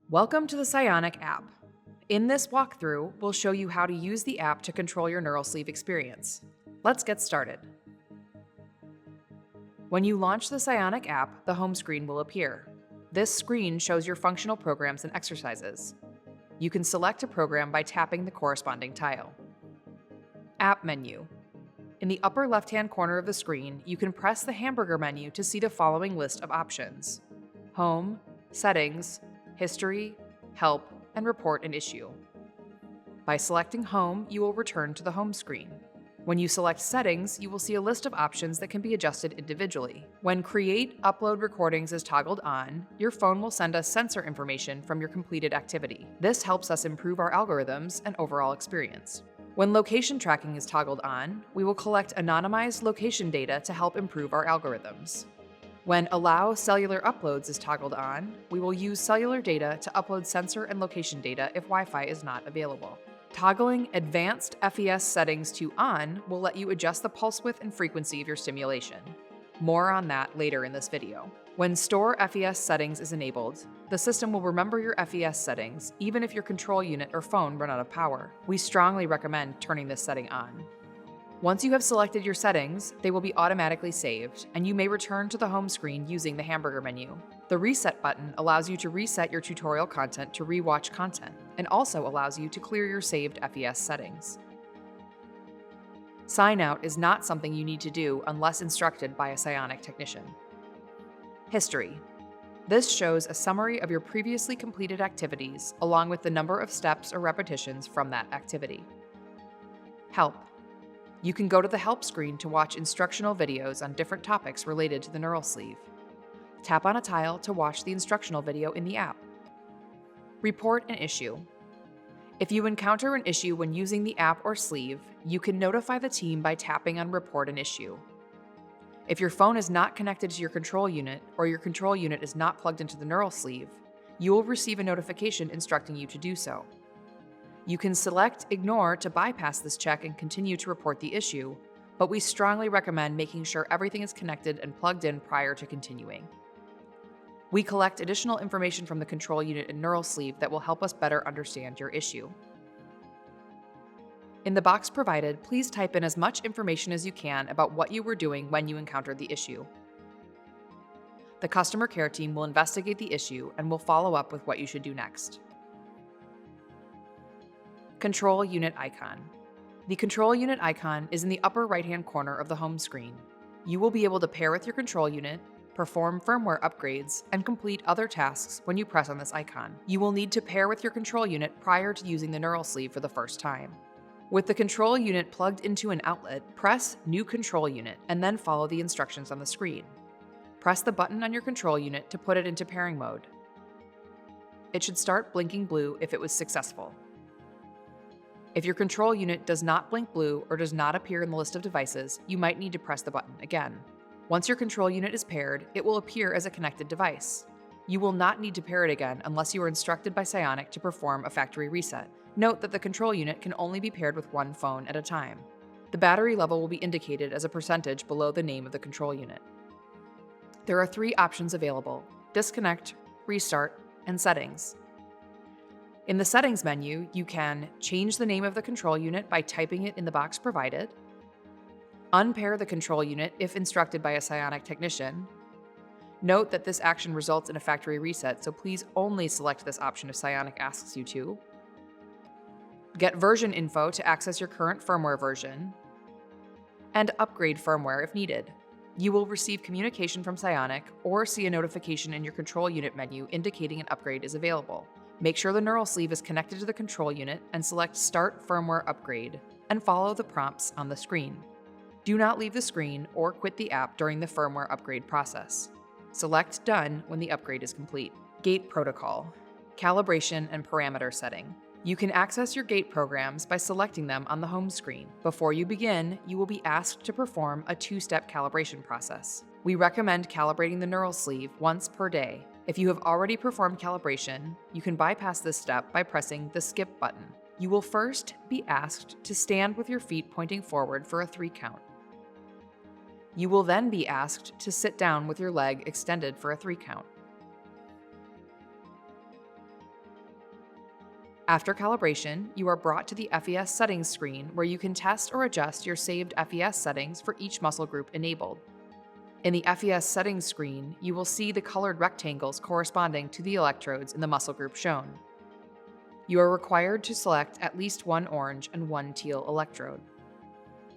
Welcome to the Cionic App. In this walkthrough, we'll show you how to use the app to control your neural sleeve experience. Let's get started. When you launch the Cionic App, the home screen will appear. This screen shows your functional programs and exercises. You can select a program by tapping the corresponding tile. App menu. In the upper left-hand corner of the screen, you can press the hamburger menu to see the following list of options: Home, Settings, History, Help, and Report an Issue. By selecting Home, you will return to the home screen. When you select Settings, you will see a list of options that can be adjusted individually. When Create Upload Recordings is toggled on, your phone will send us sensor information from your completed activity. This helps us improve our algorithms and overall experience. When Location Tracking is toggled on, we will collect anonymized location data to help improve our algorithms. When Allow Cellular Uploads is toggled on, we will use cellular data to upload sensor and location data if Wi-Fi is not available. Toggling Advanced FES Settings to On will let you adjust the pulse width and frequency of your stimulation. More on that later in this video. When Store FES Settings is enabled, the system will remember your FES settings even if your control unit or phone run out of power. We strongly recommend turning this setting on. Once you have selected your settings, they will be automatically saved, and you may return to the home screen using the hamburger menu. The Reset button allows you to reset your tutorial content to rewatch content, and also allows you to clear your saved FES settings. Sign out is not something you need to do unless instructed by a Cionic technician. History. This shows a summary of your previously completed activities along with the number of steps or repetitions from that activity. Help. You can go to the Help screen to watch instructional videos on different topics related to the neural sleeve. Tap on a tile to watch the instructional video in the app. Report an issue. If you encounter an issue when using the app or sleeve, you can notify the team by tapping on Report an Issue. If your phone is not connected to your control unit or your control unit is not plugged into the neural sleeve, you will receive a notification instructing you to do so. You can select Ignore to bypass this check and continue to report the issue, but we strongly recommend making sure everything is connected and plugged in prior to continuing. We collect additional information from the control unit and neural sleeve that will help us better understand your issue. In the box provided, please type in as much information as you can about what you were doing when you encountered the issue. The customer care team will investigate the issue and will follow up with what you should do next. Control Unit Icon. The control unit icon is in the upper right-hand corner of the home screen. You will be able to pair with your control unit, perform firmware upgrades, and complete other tasks when you press on this icon. You will need to pair with your control unit prior to using the neural sleeve for the first time. With the control unit plugged into an outlet, press New Control Unit and then follow the instructions on the screen. Press the button on your control unit to put it into pairing mode. It should start blinking blue if it was successful. If your control unit does not blink blue or does not appear in the list of devices, you might need to press the button again. Once your control unit is paired, it will appear as a connected device. You will not need to pair it again unless you are instructed by Cionic to perform a factory reset. Note that the control unit can only be paired with one phone at a time. The battery level will be indicated as a percentage below the name of the control unit. There are 3 options available: Disconnect, Restart, and Settings. In the Settings menu, you can change the name of the control unit by typing it in the box provided, unpair the control unit if instructed by a Cionic technician. Note that this action results in a factory reset, so please only select this option if Cionic asks you to. Get version info to access your current firmware version, and upgrade firmware if needed. You will receive communication from Cionic or see a notification in your control unit menu indicating an upgrade is available. Make sure the neural sleeve is connected to the control unit and select Start Firmware Upgrade and follow the prompts on the screen. Do not leave the screen or quit the app during the firmware upgrade process. Select Done when the upgrade is complete. Gate Protocol, Calibration and Parameter Setting. You can access your gate programs by selecting them on the home screen. Before you begin, you will be asked to perform a 2-step calibration process. We recommend calibrating the neural sleeve once per day. If you have already performed calibration, you can bypass this step by pressing the Skip button. You will first be asked to stand with your feet pointing forward for a 3 count. You will then be asked to sit down with your leg extended for a 3 count. After calibration, you are brought to the FES settings screen where you can test or adjust your saved FES settings for each muscle group enabled. In the FES settings screen, you will see the colored rectangles corresponding to the electrodes in the muscle group shown. You are required to select at least one orange and one teal electrode.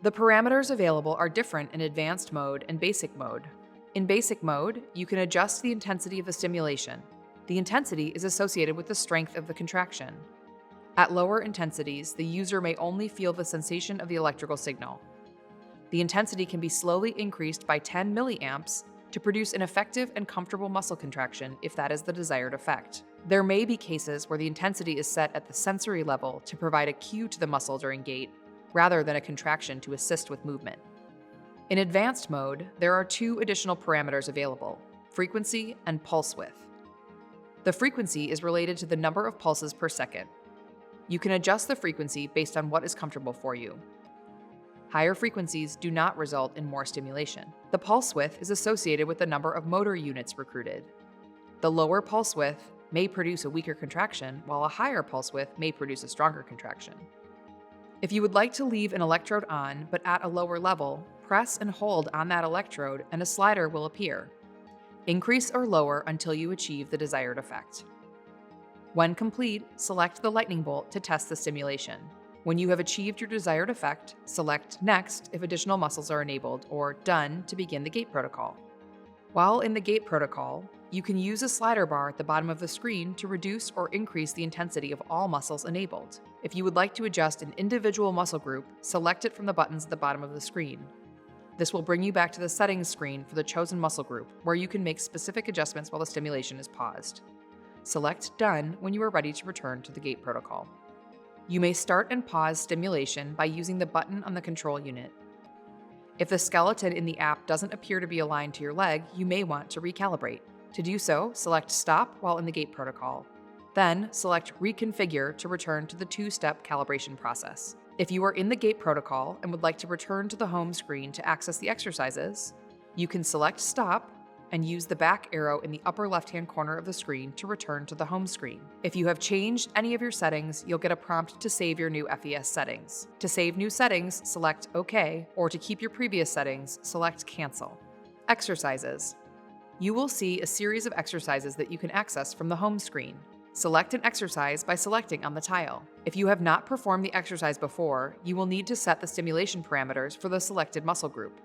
The parameters available are different in advanced mode and basic mode. In basic mode, you can adjust the intensity of the stimulation. The intensity is associated with the strength of the contraction. At lower intensities, the user may only feel the sensation of the electrical signal. The intensity can be slowly increased by 10 milliamps to produce an effective and comfortable muscle contraction if that is the desired effect. There may be cases where the intensity is set at the sensory level to provide a cue to the muscle during gait, rather than a contraction to assist with movement. In advanced mode, there are two additional parameters available: frequency and pulse width. The frequency is related to the number of pulses per second. You can adjust the frequency based on what is comfortable for you. Higher frequencies do not result in more stimulation. The pulse width is associated with the number of motor units recruited. The lower pulse width may produce a weaker contraction, while a higher pulse width may produce a stronger contraction. If you would like to leave an electrode on, but at a lower level, press and hold on that electrode and a slider will appear. Increase or lower until you achieve the desired effect. When complete, select the lightning bolt to test the stimulation. When you have achieved your desired effect, select Next if additional muscles are enabled, or Done to begin the gait protocol. While in the gait protocol, you can use a slider bar at the bottom of the screen to reduce or increase the intensity of all muscles enabled. If you would like to adjust an individual muscle group, select it from the buttons at the bottom of the screen. This will bring you back to the settings screen for the chosen muscle group, where you can make specific adjustments while the stimulation is paused. Select Done when you are ready to return to the gait protocol. You may start and pause stimulation by using the button on the control unit. If the skeleton in the app doesn't appear to be aligned to your leg, you may want to recalibrate. To do so, select Stop while in the gait protocol. Then, select Reconfigure to return to the two-step calibration process. If you are in the gait protocol and would like to return to the home screen to access the exercises, you can select Stop and use the back arrow in the upper left-hand corner of the screen to return to the home screen. If you have changed any of your settings, you'll get a prompt to save your new FES settings. To save new settings, select OK, or to keep your previous settings, select Cancel. Exercises. You will see a series of exercises that you can access from the home screen. Select an exercise by selecting on the tile. If you have not performed the exercise before, you will need to set the stimulation parameters for the selected muscle group.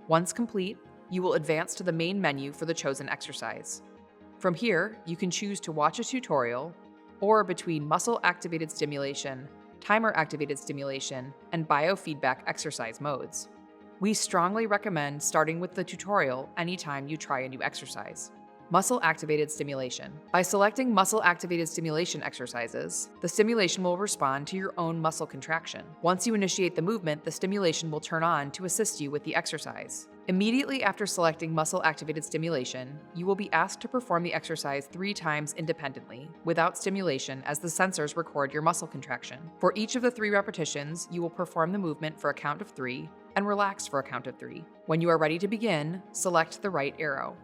Once complete, you will advance to the main menu for the chosen exercise. From here, you can choose to watch a tutorial, or between muscle-activated stimulation, timer-activated stimulation, and biofeedback exercise modes. We strongly recommend starting with the tutorial anytime you try a new exercise. Muscle-activated stimulation. By selecting muscle-activated stimulation exercises, the stimulation will respond to your own muscle contraction. Once you initiate the movement, the stimulation will turn on to assist you with the exercise. Immediately after selecting muscle-activated stimulation, you will be asked to perform the exercise 3 times independently, without stimulation, as the sensors record your muscle contraction. For each of the 3 repetitions, you will perform the movement for a count of 3 and relax for a count of 3. When you are ready to begin, select the right arrow.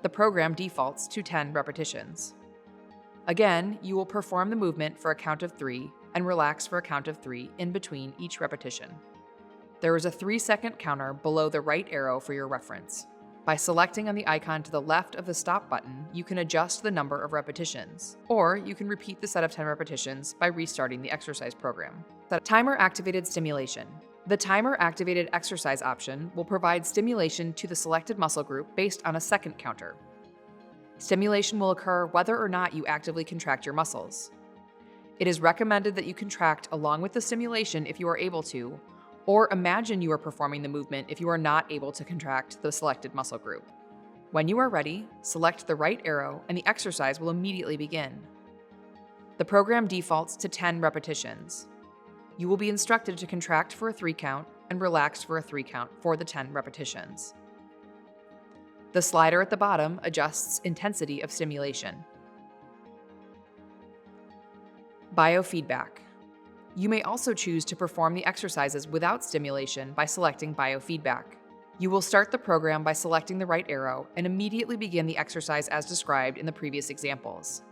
The program defaults to 10 repetitions. Again, you will perform the movement for a count of 3 and relax for a count of 3 in between each repetition. There is a 3-second counter below the right arrow for your reference. By selecting on the icon to the left of the stop button, you can adjust the number of repetitions, or you can repeat the set of 10 repetitions by restarting the exercise program. Timer-activated stimulation. The timer-activated exercise option will provide stimulation to the selected muscle group based on a second counter. Stimulation will occur whether or not you actively contract your muscles. It is recommended that you contract along with the stimulation if you are able to, or imagine you are performing the movement if you are not able to contract the selected muscle group. When you are ready, select the right arrow and the exercise will immediately begin. The program defaults to 10 repetitions. You will be instructed to contract for a 3 count and relax for a 3 count for the 10 repetitions. The slider at the bottom adjusts intensity of stimulation. Biofeedback. You may also choose to perform the exercises without stimulation by selecting Biofeedback. You will start the program by selecting the right arrow and immediately begin the exercise as described in the previous examples.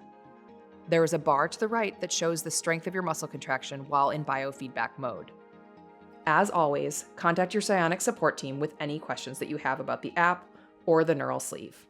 There is a bar to the right that shows the strength of your muscle contraction while in biofeedback mode. As always, contact your Cionic support team with any questions that you have about the app or the neural sleeve.